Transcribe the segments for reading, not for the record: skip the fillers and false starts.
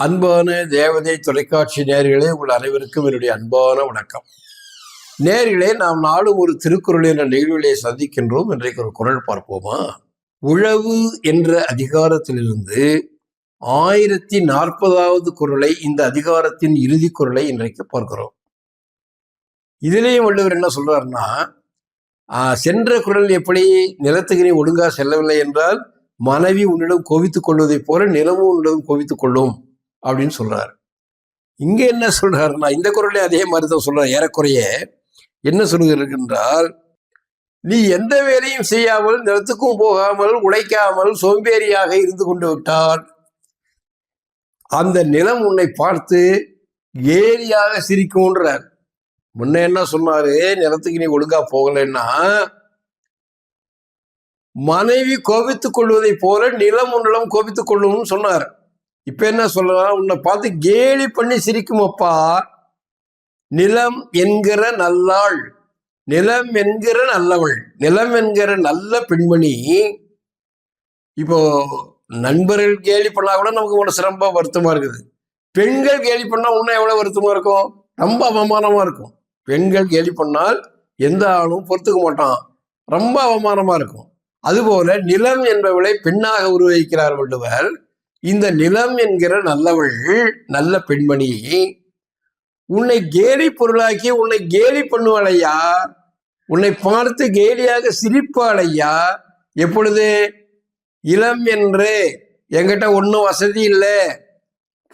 அன்பான தேவதை தொலைக்காட்சி நேயர்களே, உங்கள் அனைவருக்கும் என்னுடைய அன்பான வணக்கம். நேயர்களே, நாம் நாளும் ஒரு திருக்குறள் என்ற நிகழ்விலே சந்திக்கின்றோம். இன்றைக்கு ஒரு குறள் பார்ப்போமா? உழவு என்ற அதிகாரத்திலிருந்து 1040வது குறளை, இந்த அதிகாரத்தின் இறுதி குறளை இன்றைக்கு பார்க்கிறோம். இதிலேயும் வள்ளுவர் என்ன சொல்றாருன்னா, சென்ற குறள் எப்படி நிலத்துக்கு நீ ஒழுங்கா செல்லவில்லை என்றால் மனைவி உன்னிடம் கோவித்துக் கொள்வதைப் போல நிலமும் உன்னிடம் கோவித்துக் கொள்ளும் அப்படின்னு சொல்றாரு. இங்க என்ன சொல்றாருன்னா, இந்த குறளே அதே மாதிரிதான் சொல்றாரு. ஏறக்குறைய என்ன சொல்லுகிறது என்றால், நீ எந்த வேலையும் செய்யாமல், நிலத்துக்கும் போகாமல், உழைக்காமல் சோம்பேறியாக இருந்து கொண்டு விட்டால் அந்த நிலம் உன்னை பார்த்து ஏரியாக சிரிக்கும்ன்றார். முன்ன என்ன சொன்னாரு, நிலத்துக்கு நீ ஒழுங்கா போகலைன்னா மனைவி கோபித்துக் கொள்வதை போல நிலம் உன்னிடம் கோபித்துக் கொள்ளும்னு சொன்னார். இப்ப என்ன சொல்றான், உன்னை பார்த்து கேலி பண்ணி சிரிக்கும் அப்பா. நிலம் என்கிற நல்லாள், நிலம் என்கிற நல்லவள், நிலம் என்கிற நல்ல பெண்மணி. இப்போ நண்பர்கள் கேலி பண்ணா கூட நமக்கு ஒரு சிரமமா வருத்தமா இருக்குது. பெண்கள் கேலி பண்ணா இன்னும் எவ்வளவு வருத்தமா இருக்கும், ரொம்ப அவமானமா இருக்கும். பெண்கள் கேலி பண்ணால் எந்த ஆளும் பொறுத்துக்க மாட்டான், ரொம்ப அவமானமா இருக்கும். அதுபோல நிலம் என்பவளை பெண்ணாக உருவகிக்கிறார் வள்ளுவர். இந்த நிலம் என்கிற நல்லவள், நல்ல பெண்மணி உன்னை கேலி பொருளாக்கி உன்னை கேலி பண்ணுவாளையா, உன்னை பார்த்து கேலியாக சிரிப்பாளையா. எப்பொழுது இளம் என்று என்கிட்ட ஒன்றும் வசதி இல்லை,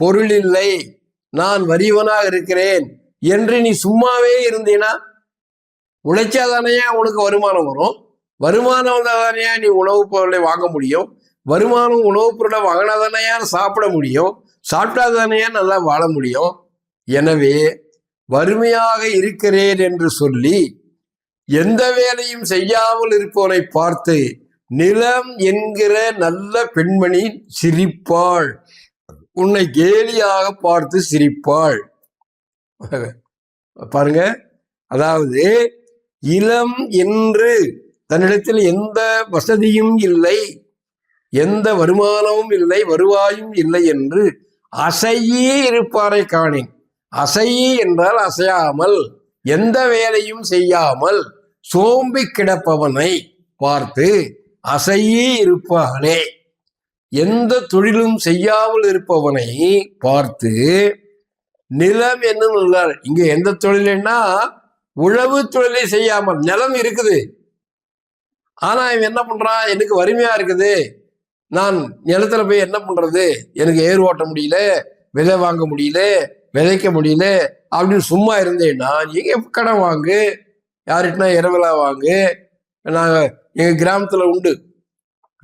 பொருள் இல்லை, நான் வறியவனாக இருக்கிறேன் என்று நீ சும்மாவே இருந்தீனா, உழைச்சாதானையா உனக்கு வருமானம் வரும், வருமானம் வந்தாதானையா நீ உணவுப் பொருளை வாங்க முடியும், வருமானம் உணவுப் பொருளை வாங்கினாதானையா சாப்பிட முடியும், சாப்பிட்டாதானையா நல்லா வாழ முடியும். எனவே வறுமையாக இருக்கிறேன் என்று சொல்லி எந்த வேலையும் செய்யாமல் இருப்பவனை பார்த்து நிலம் என்கிற நல்ல பெண்மணி சிரிப்பாள், உன்னை கேலியாக பார்த்து சிரிப்பாள். பாருங்க, அதாவது இளம் என்று தன்னிடத்தில் எந்த வசதியும் இல்லை, எந்த வருமானமும் இல்லை, வருவாயும் இல்லை என்று அசையே இருப்பாரை காணேன். அசையே என்றால் அசையாமல், எந்த வேலையும் செய்யாமல் சோம்பி கிடப்பவனை பார்த்து அசையே இருப்பானே, எந்த தொழிலும் செய்யாமல் இருப்பவனை பார்த்து நிலம் என்னும் உள்ளார். இங்க எந்த தொழில்னா உழவு தொழிலை செய்யாமல், நிலம் இருக்குது ஆனா இவன் என்ன பண்றான், எனக்கு வறுமையா இருக்குது, நான் நிலத்துல போய் என்ன பண்றது, எனக்கு ஏர் ஓட்ட முடியல, விதை வாங்க முடியல, விதைக்க முடியல அப்படின்னு சும்மா இருந்தேன்னா நீங்க கடன் வாங்கு, யாருக்கிட்டனா இரவலா வாங்கு. நாங்க எங்க கிராமத்துல உண்டு,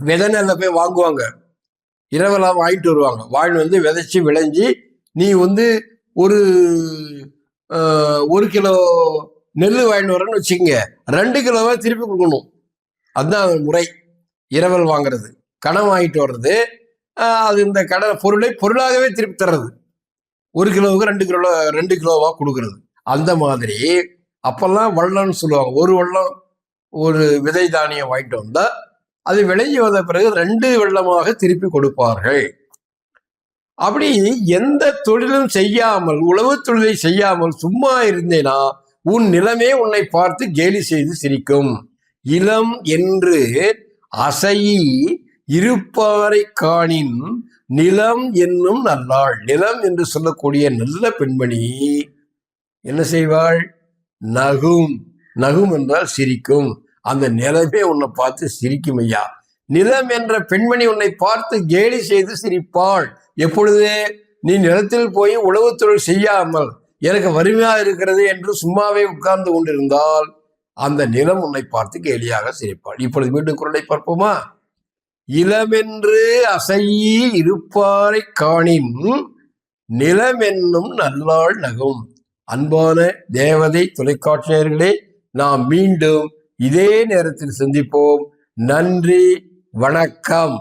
விதை நெல்ல போய் வாங்குவாங்க, இரவலா வாங்கிட்டு வருவாங்க. வாங்கிட்டு வந்து விதைச்சி விளைஞ்சி நீ ஒரு கிலோ நெல் வாங்கிட்டு வரேன்னு வச்சுக்கோங்க, 2 கிலோவா திருப்பி கொடுக்கணும். அதுதான் முறை. இரவல் வாங்குறது, கடன் வாங்கிட்டு வர்றது, அது இந்த கடன் பொருளை பொருளாகவே திருப்பி தர்றது. 1 கிலோவுக்கு 2 கிலோவா கொடுக்கறது. அந்த மாதிரி அப்பெல்லாம் வள்ளம்னு சொல்லுவாங்க. ஒரு வள்ளம் ஒரு விதை தானியம் வாங்கிட்டு வந்தா அது விளைஞ்சி வந்த பிறகு 2 வெள்ளமாக திருப்பி கொடுப்பார்கள். அப்படி எந்த தொழிலும் செய்யாமல், உழவு தொழிலை செய்யாமல் சும்மா இருந்தேனா உன் நிலமே உன்னை பார்த்து கேலி செய்து சிரிக்கும். இளம் என்று அசையி இருப்பாரை காணின் நிலம் என்னும் நல்லாள். நிலம் என்று சொல்லக்கூடிய நல்ல பெண்மணி என்ன செய்வாள், நகும். நகும் என்றால் சிரிக்கும். அந்த நிலமே உன்னை பார்த்து சிரிக்கும் ஐயா. நிலம் என்ற பெண்மணி உன்னை பார்த்து கேலி செய்து சிரிப்பாள். எப்பொழுது நீ நிலத்தில் போய் உழவு தொழில் செய்யாமல் எனக்கு வறுமையா இருக்கிறது என்று சும்மாவே உட்கார்ந்து கொண்டிருந்தால் அந்த நிலம் உன்னை பார்த்து கேலியாக சிரிப்பாள். இப்பொழுது மீண்டும் குறளை பார்ப்போமா? இளமென்று அசையி இருப்பாரை காணின் நிலமென்னும் நல்லாள் நகும். அன்பான தேவதை தொலைக்காட்சியர்களே, நாம் மீண்டும் இதே நேரத்தில் சந்திப்போம். நன்றி, வணக்கம்.